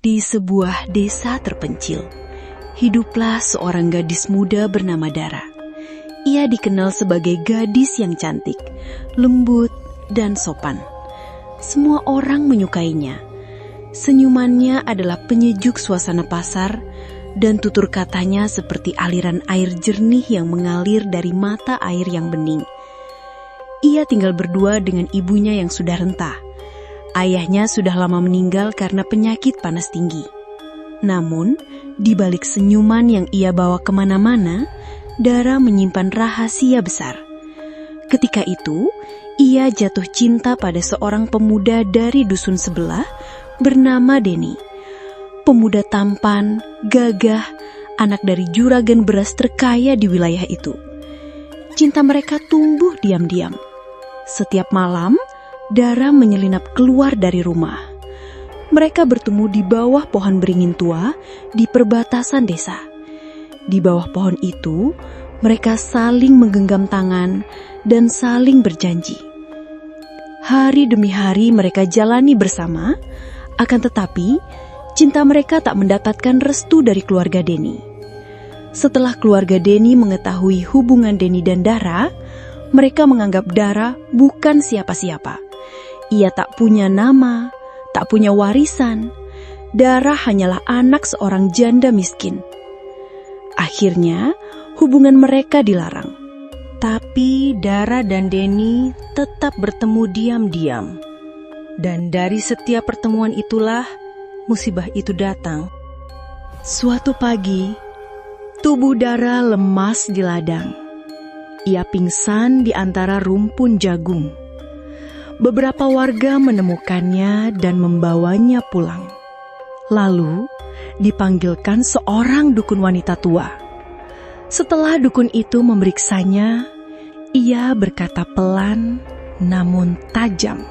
Di sebuah desa terpencil, hiduplah seorang gadis muda bernama Dara. Ia dikenal sebagai gadis yang cantik, lembut, dan sopan. Semua orang menyukainya. Senyumannya adalah penyejuk suasana pasar, dan tutur katanya seperti aliran air jernih yang mengalir dari mata air yang bening. Ia tinggal berdua dengan ibunya yang sudah renta. Ayahnya sudah lama meninggal karena penyakit panas tinggi. Namun, di balik senyuman yang ia bawa kemana-mana, Dara menyimpan rahasia besar. Ketika itu, ia jatuh cinta pada seorang pemuda dari dusun sebelah bernama Denny. Pemuda tampan, gagah, anak dari juragan beras terkaya di wilayah itu. Cinta mereka tumbuh diam-diam. Setiap malam, Dara menyelinap keluar dari rumah. Mereka bertemu di bawah pohon beringin tua di perbatasan desa. Di bawah pohon itu, mereka saling menggenggam tangan dan saling berjanji. Hari demi hari mereka jalani bersama, akan tetapi cinta mereka tak mendapatkan restu dari keluarga Denny. Setelah keluarga Denny mengetahui hubungan Denny dan Dara, mereka menganggap Dara bukan siapa-siapa. Ia tak punya nama, tak punya warisan. Dara hanyalah anak seorang janda miskin. Akhirnya, hubungan mereka dilarang. Tapi Dara dan Denny tetap bertemu diam-diam. Dan dari setiap pertemuan itulah, musibah itu datang. Suatu pagi, tubuh Dara lemas di ladang. Ia pingsan di antara rumpun jagung. Beberapa warga menemukannya dan membawanya pulang. Lalu, dipanggilkan seorang dukun wanita tua. Setelah dukun itu memeriksanya, ia berkata pelan namun tajam.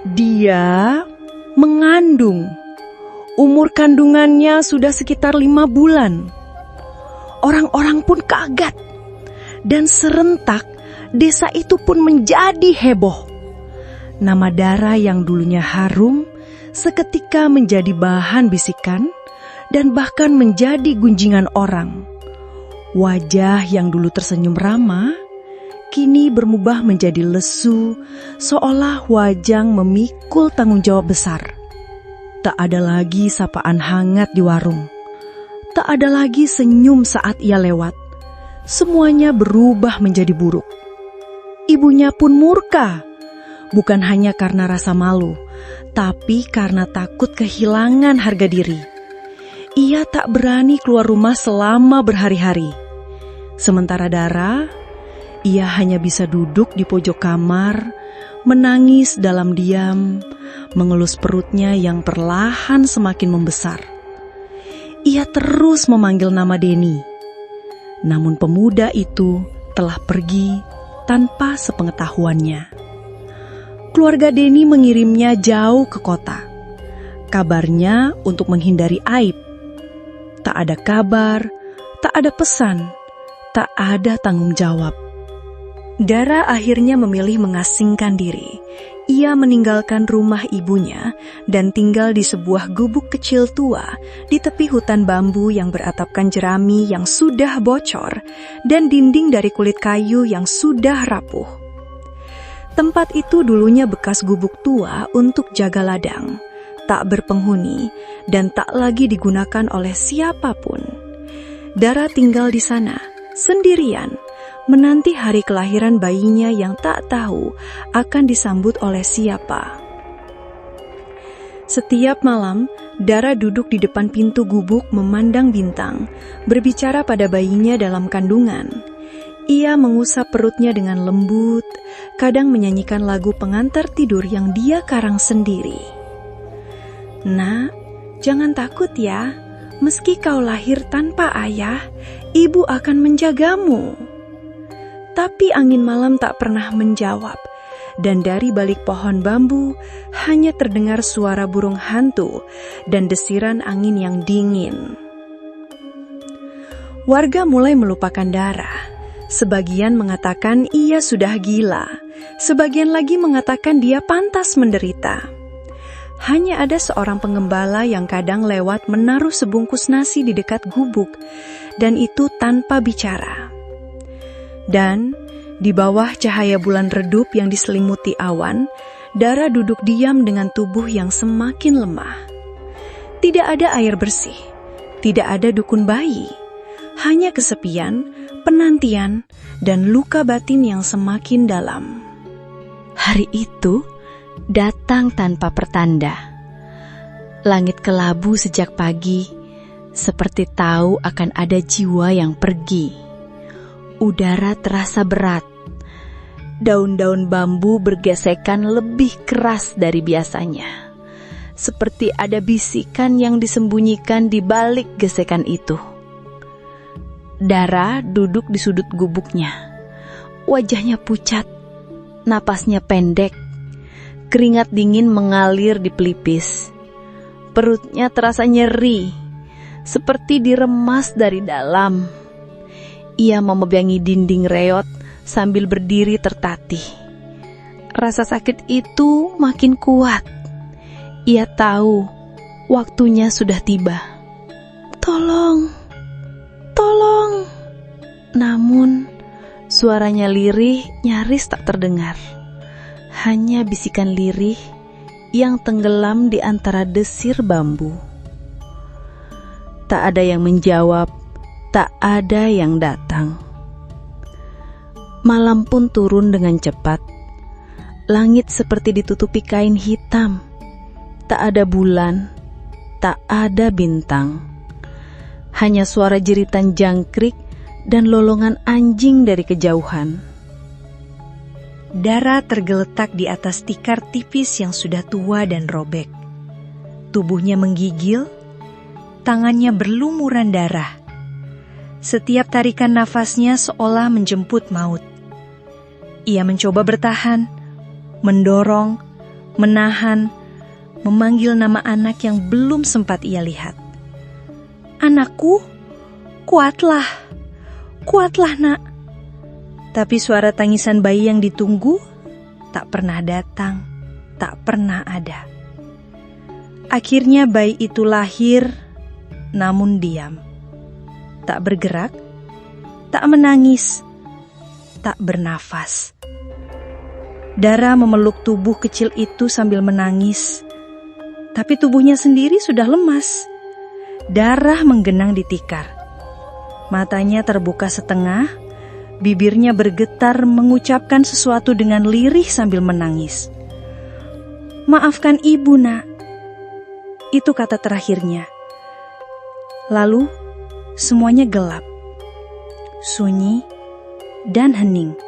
Dia mengandung. Umur kandungannya sudah sekitar 5 bulan. Orang-orang pun kaget. Dan serentak, desa itu pun menjadi heboh. Nama Dara yang dulunya harum, seketika menjadi bahan bisikan dan bahkan menjadi gunjingan orang. Wajah yang dulu tersenyum ramah, kini berubah menjadi lesu, seolah wajang memikul tanggung jawab besar. Tak ada lagi sapaan hangat di warung. Tak ada lagi senyum saat ia lewat. Semuanya berubah menjadi buruk. Ibunya pun murka. Bukan hanya karena rasa malu, tapi karena takut kehilangan harga diri. Ia tak berani keluar rumah selama berhari-hari. Sementara Dara, ia hanya bisa duduk di pojok kamar, menangis dalam diam, mengelus perutnya yang perlahan semakin membesar. Ia terus memanggil nama Denny. Namun pemuda itu telah pergi tanpa sepengetahuannya. Keluarga Denny mengirimnya jauh ke kota. Kabarnya untuk menghindari aib. Tak ada kabar, tak ada pesan, tak ada tanggung jawab. Dara akhirnya memilih mengasingkan diri. Ia meninggalkan rumah ibunya dan tinggal di sebuah gubuk kecil tua di tepi hutan bambu yang beratapkan jerami yang sudah bocor dan dinding dari kulit kayu yang sudah rapuh. Tempat itu dulunya bekas gubuk tua untuk jaga ladang, tak berpenghuni dan tak lagi digunakan oleh siapapun. Dara tinggal di sana, sendirian, menanti hari kelahiran bayinya yang tak tahu akan disambut oleh siapa. Setiap malam, Dara duduk di depan pintu gubuk memandang bintang, berbicara pada bayinya dalam kandungan. Ia mengusap perutnya dengan lembut, kadang menyanyikan lagu pengantar tidur yang dia karang sendiri. Nak, jangan takut ya, meski kau lahir tanpa ayah, ibu akan menjagamu. Tapi angin malam tak pernah menjawab, dan dari balik pohon bambu hanya terdengar suara burung hantu dan desiran angin yang dingin. Warga mulai melupakan Dara. Sebagian mengatakan ia sudah gila, sebagian lagi mengatakan dia pantas menderita. Hanya ada seorang pengembala yang kadang lewat menaruh sebungkus nasi di dekat gubuk, dan itu tanpa bicara. Dan di bawah cahaya bulan redup yang diselimuti awan, Dara duduk diam dengan tubuh yang semakin lemah. Tidak ada air bersih, tidak ada dukun bayi, hanya kesepian, penantian, dan luka batin yang semakin dalam. Hari itu datang tanpa pertanda. Langit kelabu sejak pagi, seperti tahu akan ada jiwa yang pergi. Udara terasa berat. Daun-daun bambu bergesekan lebih keras dari biasanya. Seperti ada bisikan yang disembunyikan di balik gesekan itu. Dara duduk di sudut gubuknya. Wajahnya pucat, napasnya pendek. Keringat dingin mengalir di pelipis. Perutnya terasa nyeri, seperti diremas dari dalam. Ia memegangi dinding reot sambil berdiri tertatih. Rasa sakit itu makin kuat. Ia tahu waktunya sudah tiba. Tolong, tolong. Namun suaranya lirih nyaris tak terdengar. Hanya bisikan lirih yang tenggelam di antara desir bambu. Tak ada yang menjawab, tak ada yang datang. Malam pun turun dengan cepat. Langit seperti ditutupi kain hitam. Tak ada bulan, tak ada bintang. Hanya suara jeritan jangkrik dan lolongan anjing dari kejauhan. Dara tergeletak di atas tikar tipis yang sudah tua dan robek. Tubuhnya menggigil, tangannya berlumuran darah. Setiap tarikan nafasnya seolah menjemput maut. Ia mencoba bertahan, mendorong, menahan, memanggil nama anak yang belum sempat ia lihat. "Anakku, kuatlah, kuatlah nak." Tapi suara tangisan bayi yang ditunggu tak pernah datang, tak pernah ada. Akhirnya bayi itu lahir, namun diam. Tak bergerak, tak menangis, tak bernafas. Dara memeluk tubuh kecil itu sambil menangis. Tapi tubuhnya sendiri sudah lemas. Darah menggenang di tikar. Matanya terbuka setengah, bibirnya bergetar mengucapkan sesuatu dengan lirih sambil menangis. "Maafkan ibu, nak." Itu kata terakhirnya. Lalu semuanya gelap, sunyi, dan hening.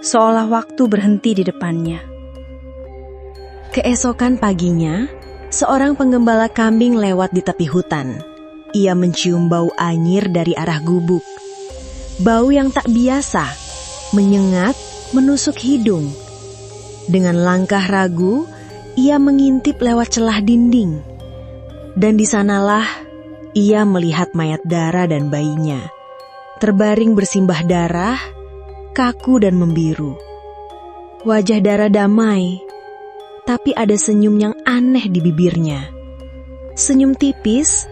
Seolah waktu berhenti di depannya. Keesokan paginya, seorang penggembala kambing lewat di tepi hutan. Ia mencium bau anyir dari arah gubuk. Bau yang tak biasa, menyengat, menusuk hidung. Dengan langkah ragu, ia mengintip lewat celah dinding. Dan di sanalah ia melihat mayat Dara dan bayinya, terbaring bersimbah darah, kaku dan membiru. Wajah Dara damai, tapi ada senyum yang aneh di bibirnya. Senyum tipis,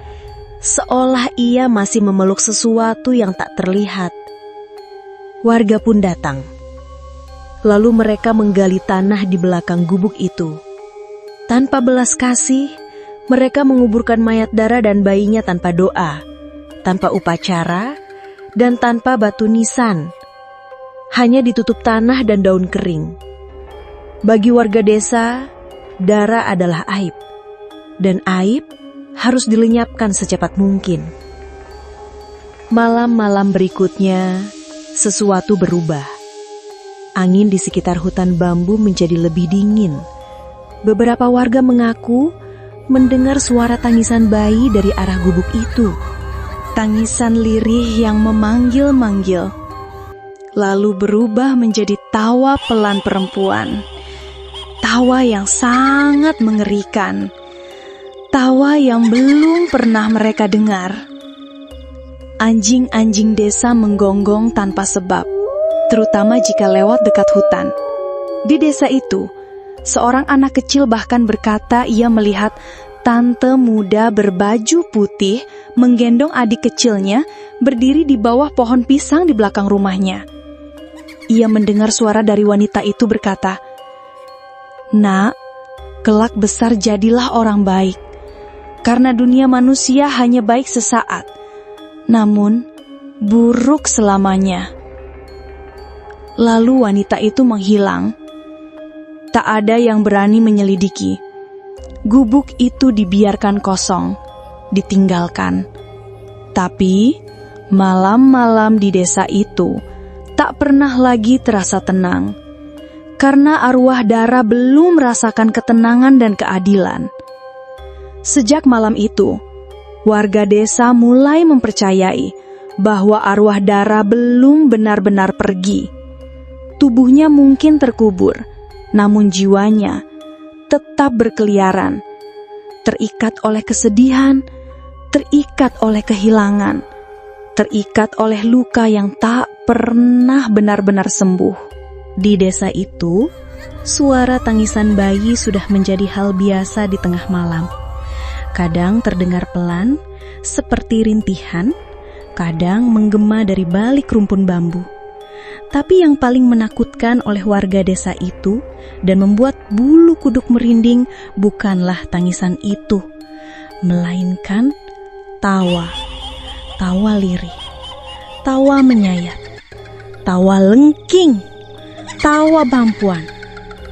seolah ia masih memeluk sesuatu yang tak terlihat. Warga pun datang. Lalu mereka menggali tanah di belakang gubuk itu. Tanpa belas kasih, mereka menguburkan mayat Dara dan bayinya tanpa doa, tanpa upacara, dan tanpa batu nisan. Hanya ditutup tanah dan daun kering. Bagi warga desa, Dara adalah aib. Dan aib harus dilenyapkan secepat mungkin. Malam-malam berikutnya, sesuatu berubah. Angin di sekitar hutan bambu menjadi lebih dingin. Beberapa warga mengaku mendengar suara tangisan bayi dari arah gubuk itu. Tangisan lirih yang memanggil-manggil. Lalu berubah menjadi tawa pelan perempuan. Tawa yang sangat mengerikan. Tawa yang belum pernah mereka dengar. Anjing-anjing desa menggonggong tanpa sebab, terutama jika lewat dekat hutan. Di desa itu, Seorang anak kecil bahkan berkata ia melihat tante muda berbaju putih menggendong adik kecilnya berdiri di bawah pohon pisang di belakang rumahnya. Ia mendengar suara dari wanita itu berkata, "Nak, kelak besar jadilah orang baik, karena dunia manusia hanya baik sesaat, namun buruk selamanya." Lalu wanita itu menghilang. Tak ada yang berani menyelidiki. Gubuk itu dibiarkan kosong, ditinggalkan. Tapi malam-malam di desa itu tak pernah lagi terasa tenang, karena arwah Dara belum merasakan ketenangan dan keadilan. Sejak malam itu, warga desa mulai mempercayai bahwa arwah Dara belum benar-benar pergi. Tubuhnya mungkin terkubur, namun jiwanya tetap berkeliaran, terikat oleh kesedihan, terikat oleh kehilangan, terikat oleh luka yang tak pernah benar-benar sembuh. Di desa itu, suara tangisan bayi sudah menjadi hal biasa di tengah malam. Kadang terdengar pelan, seperti rintihan, kadang menggema dari balik rumpun bambu. Tapi yang paling menakutkan oleh warga desa itu dan membuat bulu kuduk merinding bukanlah tangisan itu, melainkan tawa. Tawa lirih, tawa menyayat, tawa lengking, tawa bampuan,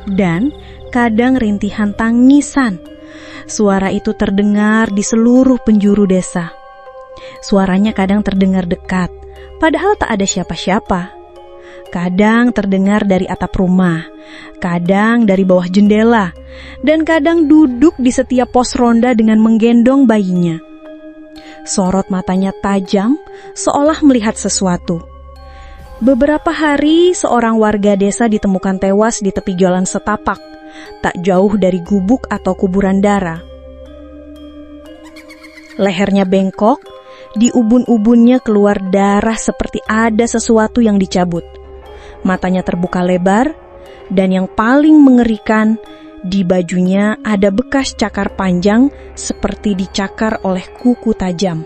dan kadang rintihan tangisan. Suara itu terdengar di seluruh penjuru desa. Suaranya kadang terdengar dekat, padahal tak ada siapa-siapa. Kadang terdengar dari atap rumah, kadang dari bawah jendela, dan kadang duduk di setiap pos ronda dengan menggendong bayinya. Sorot matanya tajam, seolah melihat sesuatu. Beberapa hari, seorang warga desa ditemukan tewas di tepi jalan setapak, tak jauh dari gubuk atau kuburan Dara. Lehernya bengkok, di ubun-ubunnya keluar darah seperti ada sesuatu yang dicabut. Matanya terbuka lebar, dan yang paling mengerikan, di bajunya ada bekas cakar panjang seperti dicakar oleh kuku tajam.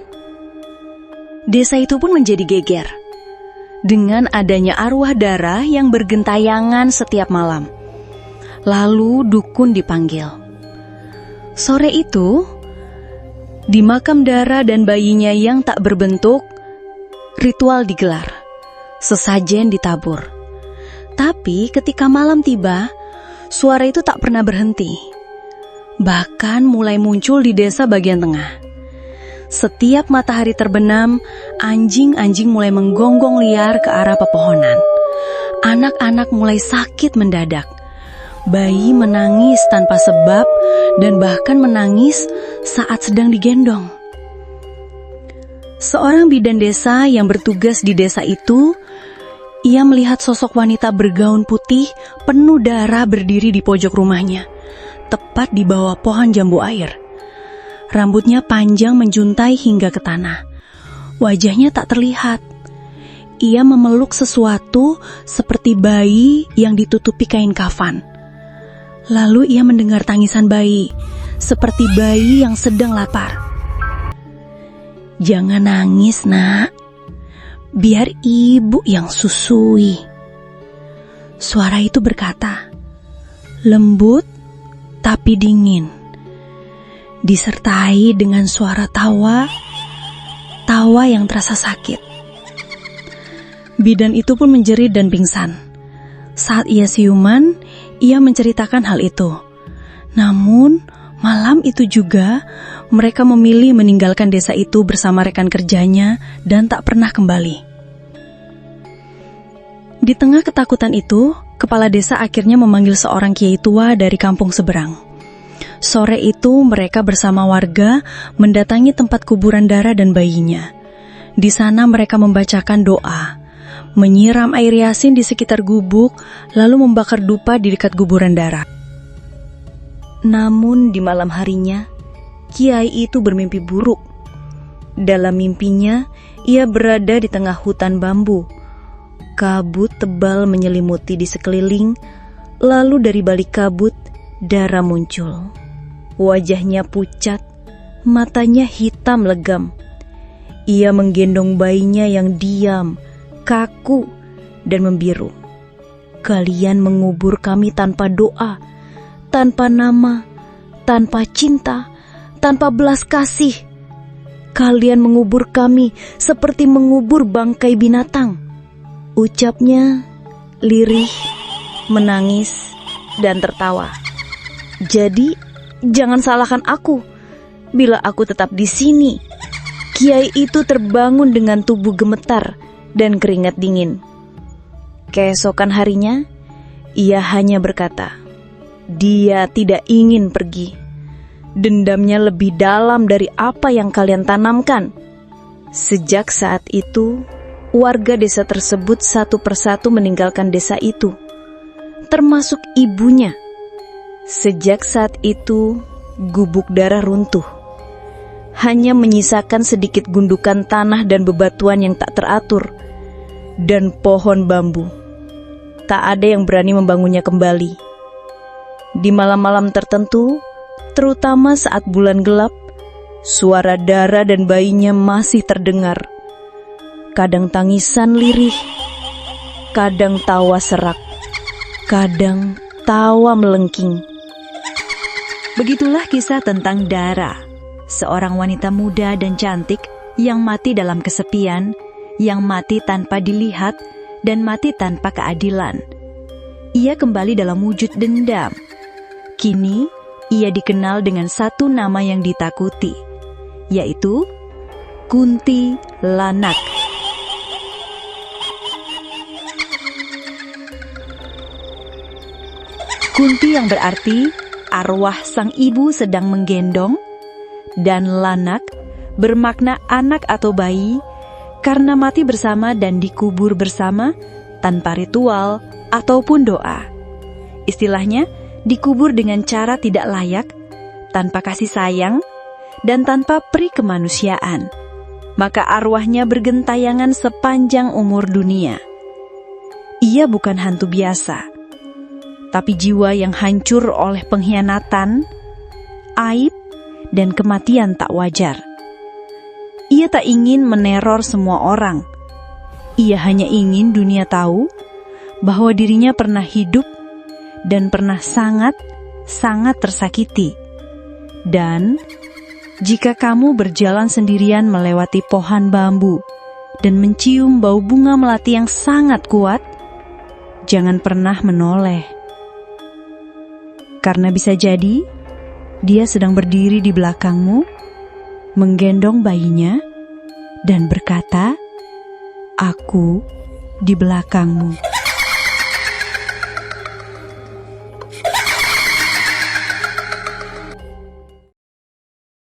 Desa itu pun menjadi geger dengan adanya arwah Dara yang bergentayangan setiap malam. Lalu dukun dipanggil. Sore itu, di makam Dara dan bayinya yang tak berbentuk, ritual digelar. Sesajen ditabur. Tapi ketika malam tiba, suara itu tak pernah berhenti. Bahkan mulai muncul di desa bagian tengah. Setiap matahari terbenam, anjing-anjing mulai menggonggong liar ke arah pepohonan. Anak-anak mulai sakit mendadak. Bayi menangis tanpa sebab dan bahkan menangis saat sedang digendong. Seorang bidan desa yang bertugas di desa itu, ia melihat sosok wanita bergaun putih penuh darah berdiri di pojok rumahnya, tepat di bawah pohon jambu air. Rambutnya panjang menjuntai hingga ke tanah. Wajahnya tak terlihat. Ia memeluk sesuatu seperti bayi yang ditutupi kain kafan. Lalu ia mendengar tangisan bayi, seperti bayi yang sedang lapar. "Jangan nangis, Nak. Biar ibu yang susui." Suara itu berkata, lembut tapi dingin, disertai dengan suara tawa yang terasa sakit. Bidan itu pun menjerit dan pingsan. Saat ia siuman, ia menceritakan hal itu. Namun, malam itu juga, mereka memilih meninggalkan desa itu bersama rekan kerjanya dan tak pernah kembali. Di tengah ketakutan itu, kepala desa akhirnya memanggil seorang kiai tua dari kampung seberang. Sore itu mereka bersama warga mendatangi tempat kuburan Dara dan bayinya. Di sana mereka membacakan doa, menyiram air yasin di sekitar gubuk, lalu membakar dupa di dekat kuburan Dara. Namun di malam harinya, kiai itu bermimpi buruk. Dalam mimpinya, ia berada di tengah hutan bambu. Kabut tebal menyelimuti di sekeliling, lalu dari balik kabut, Dara muncul. Wajahnya pucat, matanya hitam legam. Ia menggendong bayinya yang diam, kaku, dan membiru. Kalian mengubur kami tanpa doa, tanpa nama, tanpa cinta, tanpa belas kasih. Kalian mengubur kami seperti mengubur bangkai binatang. Ucapnya lirih, menangis, dan tertawa. Jadi, jangan salahkan aku bila aku tetap di sini. Kiai itu terbangun dengan tubuh gemetar dan keringat dingin. Keesokan harinya, ia hanya berkata, dia tidak ingin pergi. Dendamnya lebih dalam dari apa yang kalian tanamkan. Sejak saat itu, warga desa tersebut satu persatu meninggalkan desa itu, termasuk ibunya. Sejak saat itu, gubuk Dara runtuh. Hanya menyisakan sedikit gundukan tanah dan bebatuan yang tak teratur, dan pohon bambu. Tak ada yang berani membangunnya kembali. Di malam-malam tertentu, terutama saat bulan gelap, suara Dara dan bayinya masih terdengar. Kadang tangisan lirih, kadang tawa serak, kadang tawa melengking. Begitulah kisah tentang Dara, seorang wanita muda dan cantik yang mati dalam kesepian, yang mati tanpa dilihat, dan mati tanpa keadilan. Ia kembali dalam wujud dendam. Kini, ia dikenal dengan satu nama yang ditakuti, yaitu Kunti Lanak. Kunti yang berarti arwah sang ibu sedang menggendong, dan Lanak bermakna anak atau bayi karena mati bersama dan dikubur bersama tanpa ritual ataupun doa. Istilahnya, dikubur dengan cara tidak layak, tanpa kasih sayang, dan tanpa peri kemanusiaan. Maka arwahnya bergentayangan sepanjang umur dunia. Ia bukan hantu biasa, tapi jiwa yang hancur oleh pengkhianatan, aib, dan kematian tak wajar. Ia tak ingin meneror semua orang. Ia hanya ingin dunia tahu bahwa dirinya pernah hidup dan pernah sangat tersakiti. Dan jika kamu berjalan sendirian melewati pohon bambu dan mencium bau bunga melati yang sangat kuat, jangan pernah menoleh. Karena bisa jadi dia sedang berdiri di belakangmu, menggendong bayinya, dan berkata, "Aku di belakangmu."